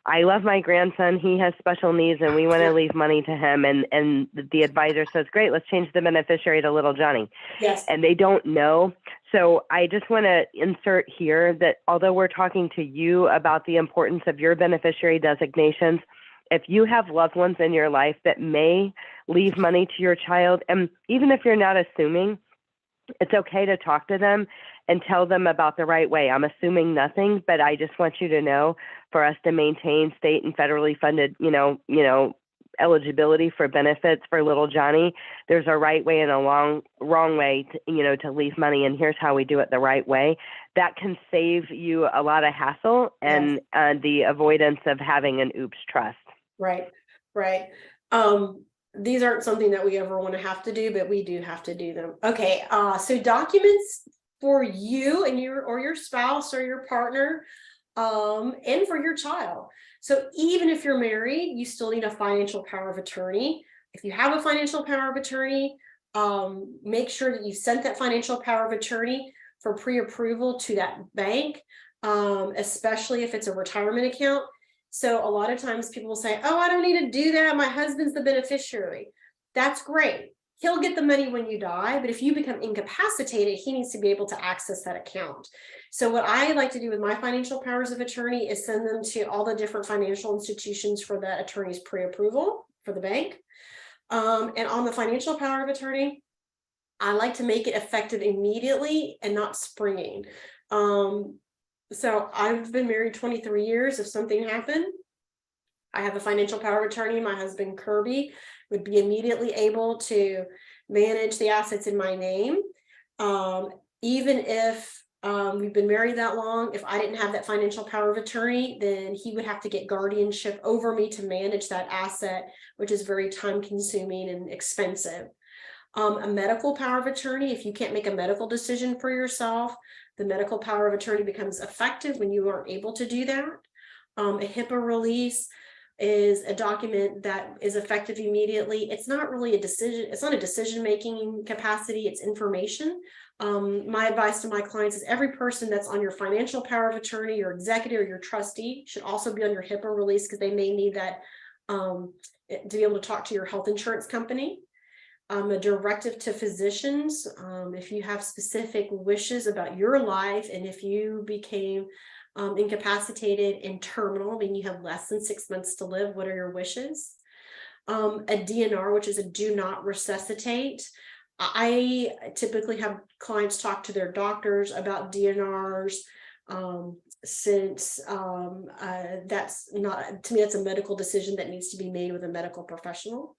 I love my grandson. He has special needs and we want to leave money to him. And the advisor says, great, let's change the beneficiary to little Johnny. Yes. And they don't know. So I just want to insert here that although we're talking to you about the importance of your beneficiary designations, if you have loved ones in your life that may leave money to your child, and even if you're not assuming, it's okay to talk to them and tell them about the right way. I'm assuming nothing, but I just want you to know, for us to maintain state and federally funded, eligibility for benefits for little Johnny, there's a right way and a wrong way to leave money. And here's how we do it the right way. That can save you a lot of hassle and the avoidance of having an oops trust. Right. These aren't something that we ever want to have to do, but we do have to do them. Okay. So documents for you and your spouse or your partner, and for your child. So even if you're married, you still need a financial power of attorney. If you have a financial power of attorney, make sure that you sent that financial power of attorney for pre-approval to that bank, especially if it's a retirement account. So a lot of times people will say, oh, I don't need to do that. My husband's the beneficiary. That's great. He'll get the money when you die, but if you become incapacitated, he needs to be able to access that account. So what I like to do with my financial powers of attorney is send them to all the different financial institutions for that attorney's pre-approval for the bank. And on the financial power of attorney, I like to make it effective immediately and not springing. So I've been married 23 years. If something happened, I have a financial power of attorney. My husband, Kirby, would be immediately able to manage the assets in my name. Even if we've been married that long, if I didn't have that financial power of attorney, then he would have to get guardianship over me to manage that asset, which is very time consuming and expensive. A medical power of attorney, if you can't make a medical decision for yourself, the medical power of attorney becomes effective when you aren't able to do that. A HIPAA release is a document that is effective immediately. It's not really a decision. It's not a decision-making capacity. It's information. My advice to my clients is every person that's on your financial power of attorney, your executive, or your trustee should also be on your HIPAA release, because they may need that to be able to talk to your health insurance company. A directive to physicians, if you have specific wishes about your life, and if you became incapacitated and terminal, I mean you have less than 6 months to live, what are your wishes? A DNR, which is a do not resuscitate. I typically have clients talk to their doctors about DNRs, since that's not, to me, that's a medical decision that needs to be made with a medical professional.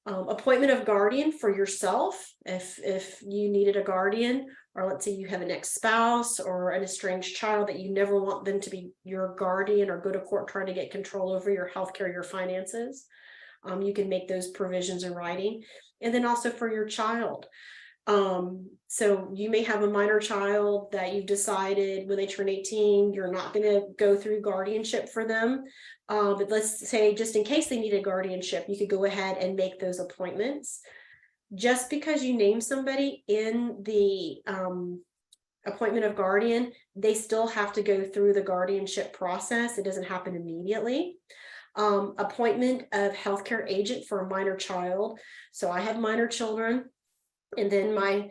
Appointment of guardian for yourself, if you needed a guardian, or let's say you have an ex-spouse or an estranged child that you never want them to be your guardian or go to court trying to get control over your healthcare, your finances. You can make those provisions in writing. And then also for your child. So you may have a minor child that you've decided when they turn 18, you're not going to go through guardianship for them. But let's say just in case they need a guardianship, you could go ahead and make those appointments. Just because you name somebody in the appointment of guardian, they still have to go through the guardianship process. It doesn't happen immediately. Appointment of healthcare agent for a minor child. So I have minor children, and then my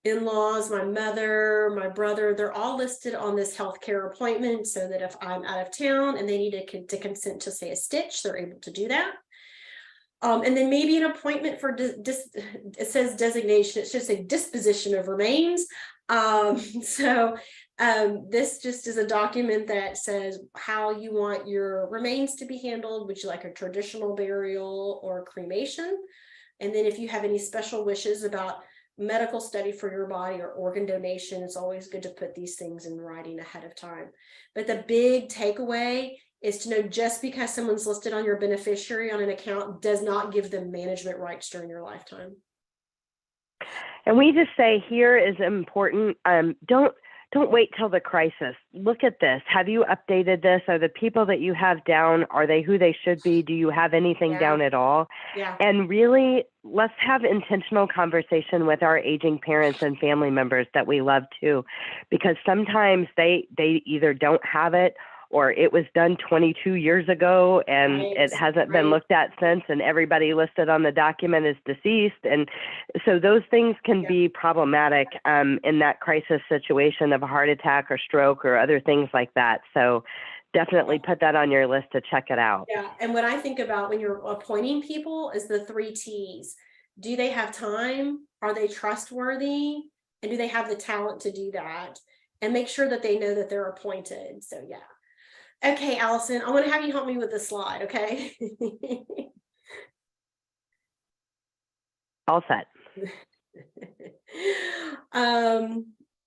in-laws, my mother, my brother, they're all listed on this healthcare appointment, so that if I'm out of town and they need to consent to, say, a stitch, they're able to do that. And then maybe an appointment for it says designation, it should say disposition of remains. This just is a document that says how you want your remains to be handled. Would you like a traditional burial or cremation? And then if you have any special wishes about medical study for your body or organ donation, it's always good to put these things in writing ahead of time. But the big takeaway is to know, just because someone's listed on your beneficiary on an account does not give them management rights during your lifetime. And we just say here is important. Don't wait till the crisis. Look at this. Have you updated this? Are the people that you have down, are they who they should be? Do you have anything down at all? Yeah. And really, let's have intentional conversation with our aging parents and family members that we love too, because sometimes they either don't have it, or it was done 22 years ago and Right, it hasn't been right. looked at since, and everybody listed on the document is deceased. And so those things can be problematic in that crisis situation of a heart attack or stroke or other things like that. So definitely put that on your list to check it out. Yeah, and what I think about when you're appointing people is the 3 T's. Do they have time? Are they trustworthy? And do they have the talent to do that? And make sure that they know that they're appointed. So yeah. Okay, Allison, I want to have you help me with the slide, okay? All set.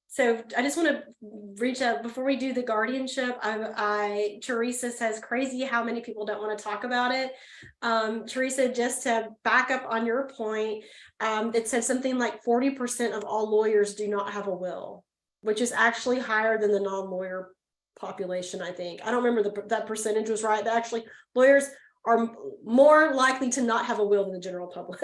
So I just want to reach out before we do the guardianship. Teresa says, crazy how many people don't want to talk about it. Teresa, just to back up on your point, it said something like 40% of all lawyers do not have a will, which is actually higher than the non-lawyer population, I think. I don't remember that percentage was right. Actually, lawyers are more likely to not have a will than the general public.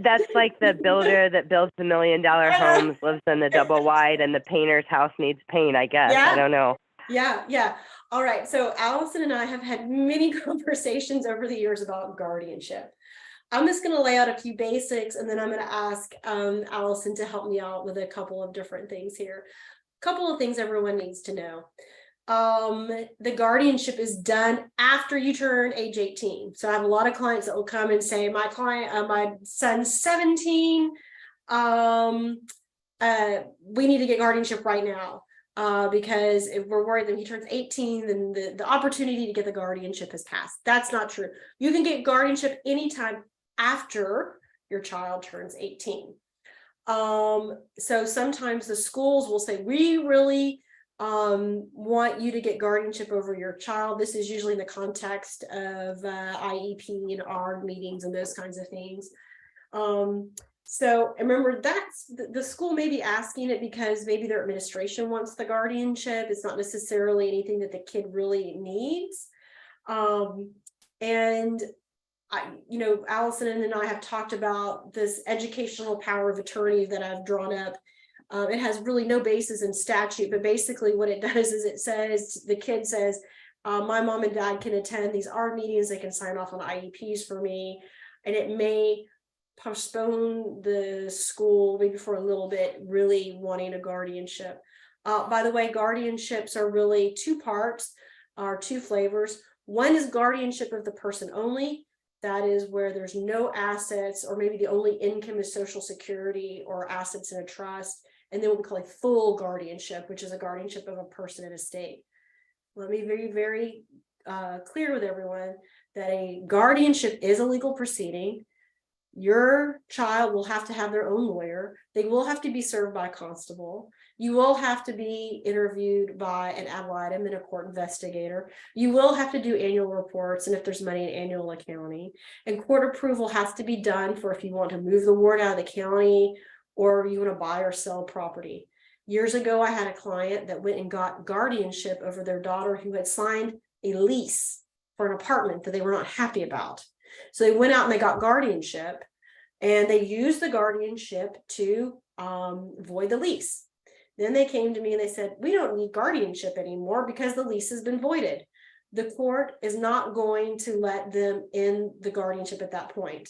That's like the builder that builds the $1 million homes, lives in the double wide, and the painter's house needs paint, I guess. Yeah. I don't know. Yeah. All right. So Allison and I have had many conversations over the years about guardianship. I'm just going to lay out a few basics, and then I'm going to ask Allison to help me out with a couple of different things here. A couple of things everyone needs to know. The guardianship is done after you turn age 18. So I have a lot of clients that will come and say, my son's 17. We need to get guardianship right now. Because if we're worried that he turns 18, then the opportunity to get the guardianship has passed. That's not true. You can get guardianship anytime after your child turns 18. So sometimes the schools will say, we really want you to get guardianship over your child. This is usually in the context of IEP and ARD meetings and those kinds of things. So remember, that's the school may be asking it because maybe their administration wants the guardianship. It's not necessarily anything that the kid really needs. And Allison and I have talked about this educational power of attorney that I've drawn up. It has really no basis in statute, but basically what it does is it says, the kid says, my mom and dad can attend these ARD meetings, they can sign off on IEPs for me, and it may postpone the school maybe for a little bit, really wanting a guardianship. By the way, guardianships are really 2 parts, or 2 flavors. One is guardianship of the person only. That is where there's no assets, or maybe the only income is Social Security or assets in a trust. And then what we call a full guardianship, which is a guardianship of a person in a state. Let me be very clear with everyone that a guardianship is a legal proceeding. Your child will have to have their own lawyer. They will have to be served by a constable. You will have to be interviewed by an ad litem and a court investigator. You will have to do annual reports, and if there's money, in annual accounting. And court approval has to be done for if you want to move the ward out of the county or you want to buy or sell property. Years ago, I had a client that went and got guardianship over their daughter who had signed a lease for an apartment that they were not happy about. So they went out and they got guardianship, and they used the guardianship to void the lease. Then they came to me and they said, we don't need guardianship anymore because the lease has been voided. The court is not going to let them in the guardianship at that point.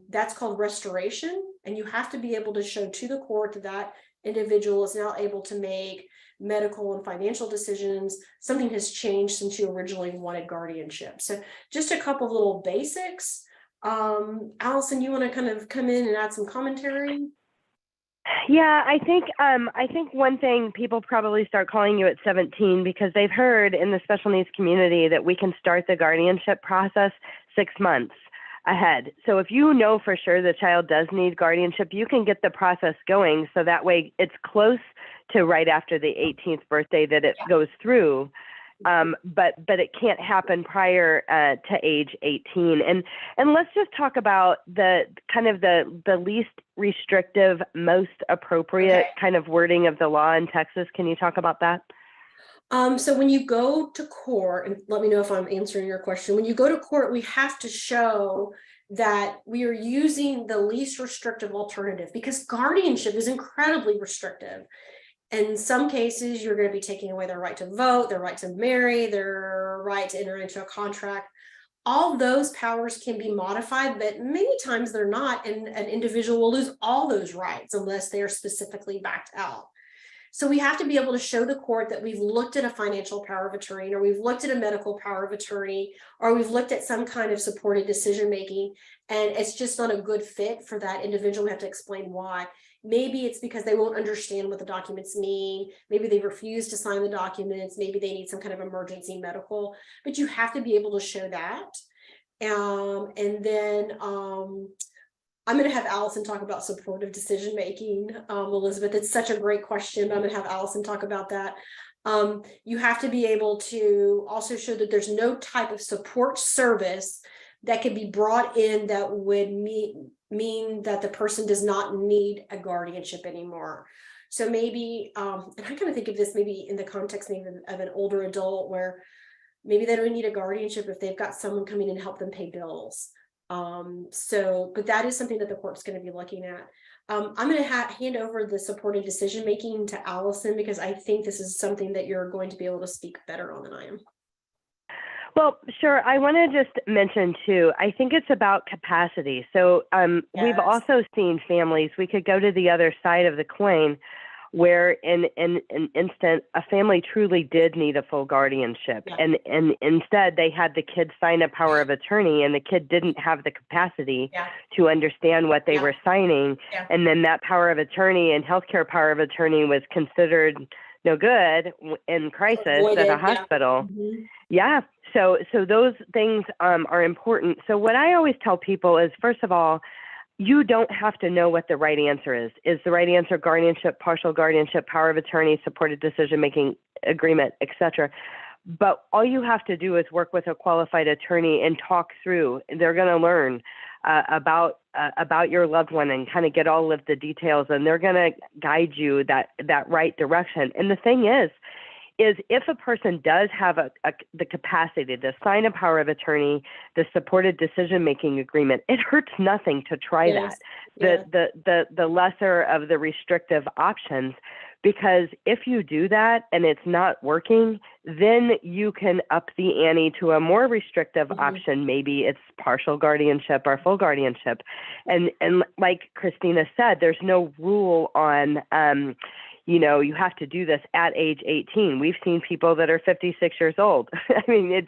That's called restoration, and you have to be able to show to the court that that individual is now able to make medical and financial decisions. Something has changed since you originally wanted guardianship. So just a couple of little basics. Allison, you want to kind of come in and add some commentary? Yeah, I think one thing, people probably start calling you at 17 because they've heard in the special needs community that we can start the guardianship process 6 months ahead. So if you know for sure the child does need guardianship, you can get the process going. So that way it's close to right after the 18th birthday that it goes through. But it can't happen prior to age 18. And let's just talk about the kind of the least restrictive, most appropriate kind of wording of the law in Texas. Can you talk about that? So when you go to court, and let me know if I'm answering your question, when you go to court, we have to show that we are using the least restrictive alternative, because guardianship is incredibly restrictive. In some cases, you're going to be taking away their right to vote, their right to marry, their right to enter into a contract. All those powers can be modified, but many times they're not, and an individual will lose all those rights unless they are specifically backed out. So we have to be able to show the court that we've looked at a financial power of attorney, or we've looked at a medical power of attorney, or we've looked at some kind of supported decision making, and it's just not a good fit for that individual. We have to explain why. Maybe it's because they won't understand what the documents mean. Maybe they refuse to sign the documents. Maybe they need some kind of emergency medical, but you have to be able to show that. And then I'm going to have Allison talk about supportive decision making. Elizabeth, it's such a great question. I'm going to have Allison talk about that. You have to be able to also show that there's no type of support service that could be brought in that would mean that the person does not need a guardianship anymore. So maybe, and I kind of think of this maybe in the context maybe of an older adult, where maybe they don't need a guardianship if they've got someone coming in and help them pay bills. But that is something that the court's going to be looking at. I'm going to hand over the supported decision making to Allison, because I think this is something that you're going to be able to speak better on than I am. Well, sure. I want to just mention too, I think it's about capacity. So we've also seen families, we could go to the other side of the coin, where in an instant, a family truly did need a full guardianship. Yeah. And instead they had the kid sign a power of attorney, and the kid didn't have the capacity to understand what they were signing. Yeah. And then that power of attorney and healthcare power of attorney was considered no good in crisis at a hospital. Yeah. So those things are important. So what I always tell people is, first of all, you don't have to know what the right answer is. Is the right answer guardianship, partial guardianship, power of attorney, supported decision-making agreement, etc.? But all you have to do is work with a qualified attorney and talk through. They're going to learn about your loved one and kind of get all of the details, and they're going to guide you that right direction. And the thing is if a person does have the capacity to sign a power of attorney, the supported decision-making agreement, it hurts nothing to try that. The lesser of the restrictive options, because if you do that and it's not working, then you can up the ante to a more restrictive option. Maybe it's partial guardianship or full guardianship. And like Christina said, there's no rule on you have to do this at age 18. We've seen people that are 56 years old. I mean, if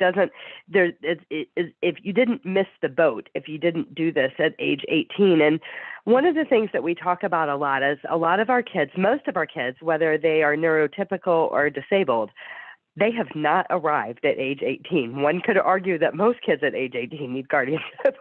you didn't miss the boat, if you didn't do this at age 18. And one of the things that we talk about a lot is a lot of our kids, most of our kids, whether they are neurotypical or disabled, they have not arrived at age 18. One could argue that most kids at age 18 need guardianship.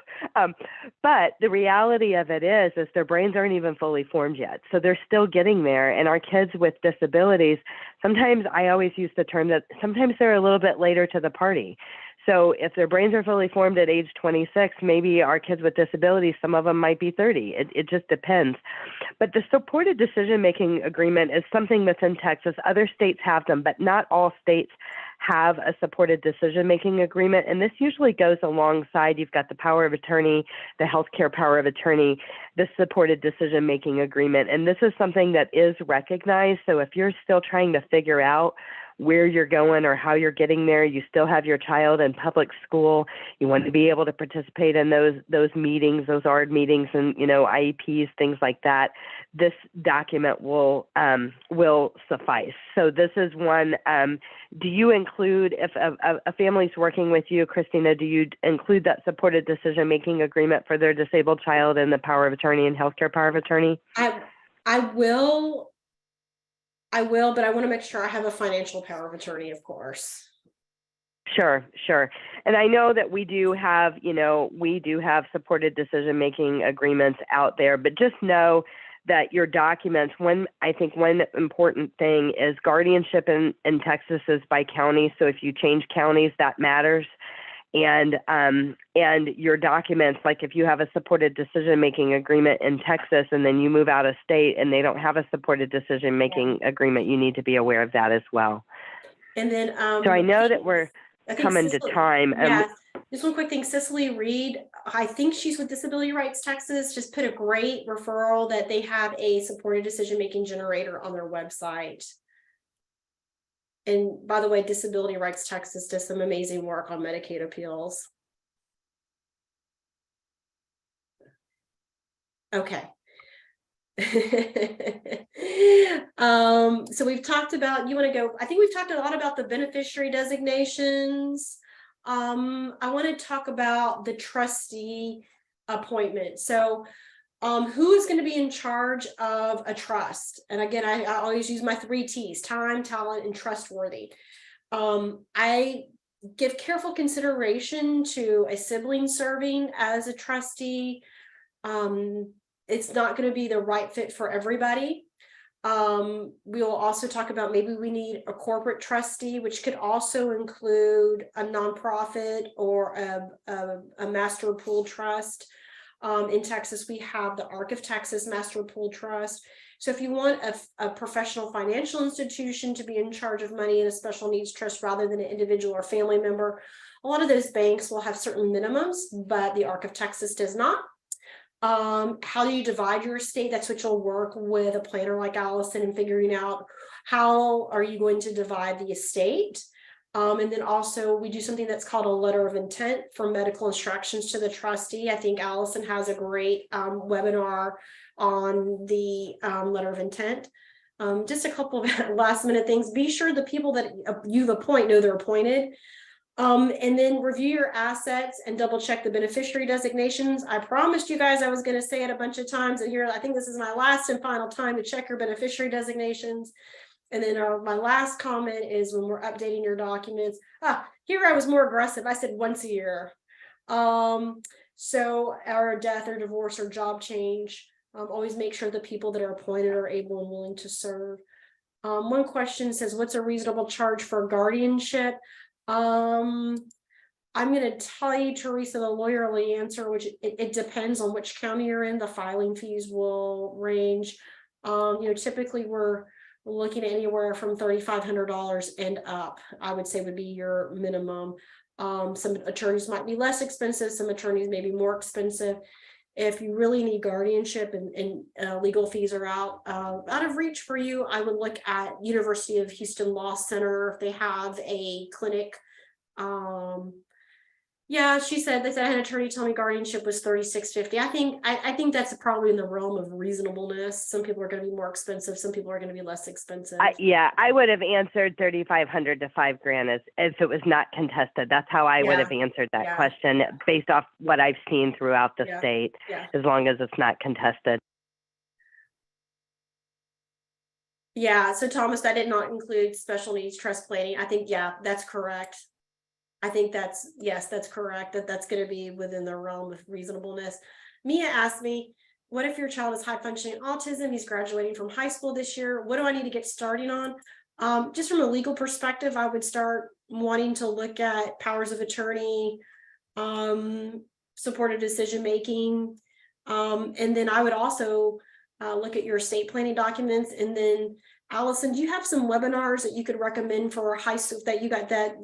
But the reality of it is their brains aren't even fully formed yet. So they're still getting there. And our kids with disabilities, sometimes I always use the term that sometimes they're a little bit later to the party. So if their brains are fully formed at age 26, maybe our kids with disabilities, some of them might be 30. It just depends. But the supported decision-making agreement is something that's in Texas. Other states have them, but not all states have a supported decision-making agreement. And this usually goes alongside, you've got the power of attorney, the healthcare power of attorney, the supported decision-making agreement. And this is something that is recognized. So if you're still trying to figure out where you're going or how you're getting there, you still have your child in public school, you want to be able to participate in those meetings, those ARD meetings and, IEPs, things like that, this document will suffice. So this is one, do you include, if a family's working with you, Christina, do you include that supported decision-making agreement for their disabled child and the power of attorney and healthcare power of attorney? I will, but I want to make sure I have a financial power of attorney, of course. Sure. And I know that we do have supported decision-making agreements out there, but just know that your documents, I think one important thing is guardianship in Texas is by county. So if you change counties, that matters. And your documents, like if you have a supported decision-making agreement in Texas and then you move out of state and they don't have a supported decision-making agreement, you need to be aware of that as well. And then, so I know that we're coming to time. Yes. Just one quick thing, Cicely Reed, I think she's with Disability Rights Texas, just put a great referral that they have a supported decision-making generator on their website. And by the way, Disability Rights Texas does some amazing work on Medicaid appeals. Okay. So we've talked about, you want to go, I think we've talked a lot about the beneficiary designations. I want to talk about the trustee appointment. So who is going to be in charge of a trust? And again, I always use my 3 T's: time, talent, and trustworthy. I give careful consideration to a sibling serving as a trustee. It's not going to be the right fit for everybody. We will also talk about maybe we need a corporate trustee, which could also include a nonprofit or a master pool trust. In Texas, we have the ARC of Texas Master Pool Trust. So if you want a professional financial institution to be in charge of money in a special needs trust rather than an individual or family member, a lot of those banks will have certain minimums, but the ARC of Texas does not. How do you divide your estate? That's what you'll work with a planner like Allison in figuring out how are you going to divide the estate. And then also we do something that's called a letter of intent for medical instructions to the trustee. I think Allison has a great webinar on the letter of intent. Just a couple of last minute things. Be sure the people that you've appointed know they're appointed. And then review your assets and double check the beneficiary designations. I promised you guys I was going to say it a bunch of times, and here I think this is my last and final time to check your beneficiary designations. And then my last comment is when we're updating your documents. Here I was more aggressive. I said once a year. So our death or divorce or job change, always make sure the people that are appointed are able and willing to serve. One question says, what's a reasonable charge for guardianship? I'm going to tell you, Teresa, the lawyerly answer, which it depends on which county you're in. The filing fees will range. Typically we're looking at anywhere from $3,500 and up, I would say would be your minimum. Some attorneys might be less expensive. Some attorneys may be more expensive. If you really need guardianship and legal fees are out of reach for you, I would look at University of Houston Law Center if they have a clinic. Yeah, they said I had an attorney tell me guardianship was $36.50. I think that's probably in the realm of reasonableness. Some people are going to be more expensive. Some people are going to be less expensive. I would have answered $3,500 to $5,000 if it was not contested. That's how I would have answered that question based off what I've seen throughout the state, as long as it's not contested. Yeah, so Thomas, that did not include special needs trust planning. I think, that's correct. I think that's correct. That's going to be within the realm of reasonableness. Mia asked me, what if your child is high functioning autism? He's graduating from high school this year. What do I need to get starting on? Just from a legal perspective, I would start wanting to look at powers of attorney, supportive decision making. And then I would also look at your estate planning documents. And then Allison, do you have some webinars that you could recommend for high school that you got that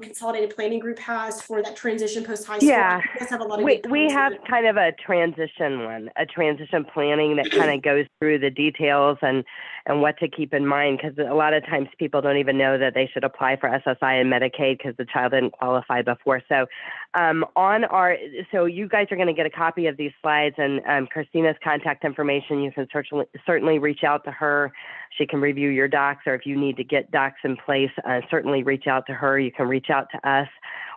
Consolidated Planning Group has for that transition post high school? Yeah, you guys have a lot of we have kind of a transition planning that kind of goes through the details and what to keep in mind, because a lot of times people don't even know that they should apply for SSI and Medicaid because the child didn't qualify before. So so you guys are going to get a copy of these slides and Christina's contact information. You can certainly reach out to her. She can review your docs, or if you need to get docs in place, certainly reach out to her. You can reach out to us.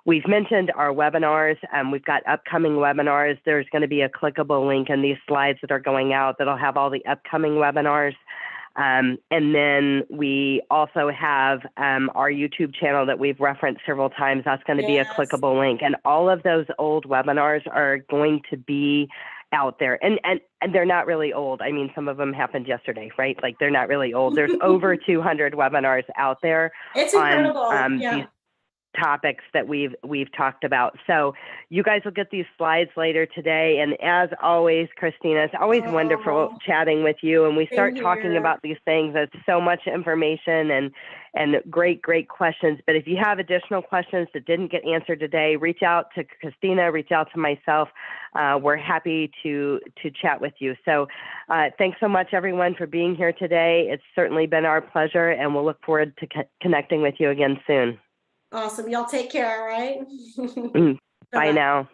We've mentioned our webinars. We've got upcoming webinars. There's going to be a clickable link in these slides that are going out that'll have all the upcoming webinars. And then we also have our YouTube channel that we've referenced several times. That's going to be a clickable link. And all of those old webinars are going to be out there. And they're not really old. I mean, some of them happened yesterday, right? Like they're not really old. There's over 200 webinars out there. It's incredible. topics that we've talked about. So you guys will get these slides later today. And as always, Christina, it's always wonderful chatting with you. And we start talking about these things. It's so much information and great questions. But if you have additional questions that didn't get answered today, reach out to Christina, reach out to myself. We're happy to chat with you. So thanks so much, everyone, for being here today. It's certainly been our pleasure, and we'll look forward to connecting with you again soon. Awesome. Y'all take care, all right? Bye now.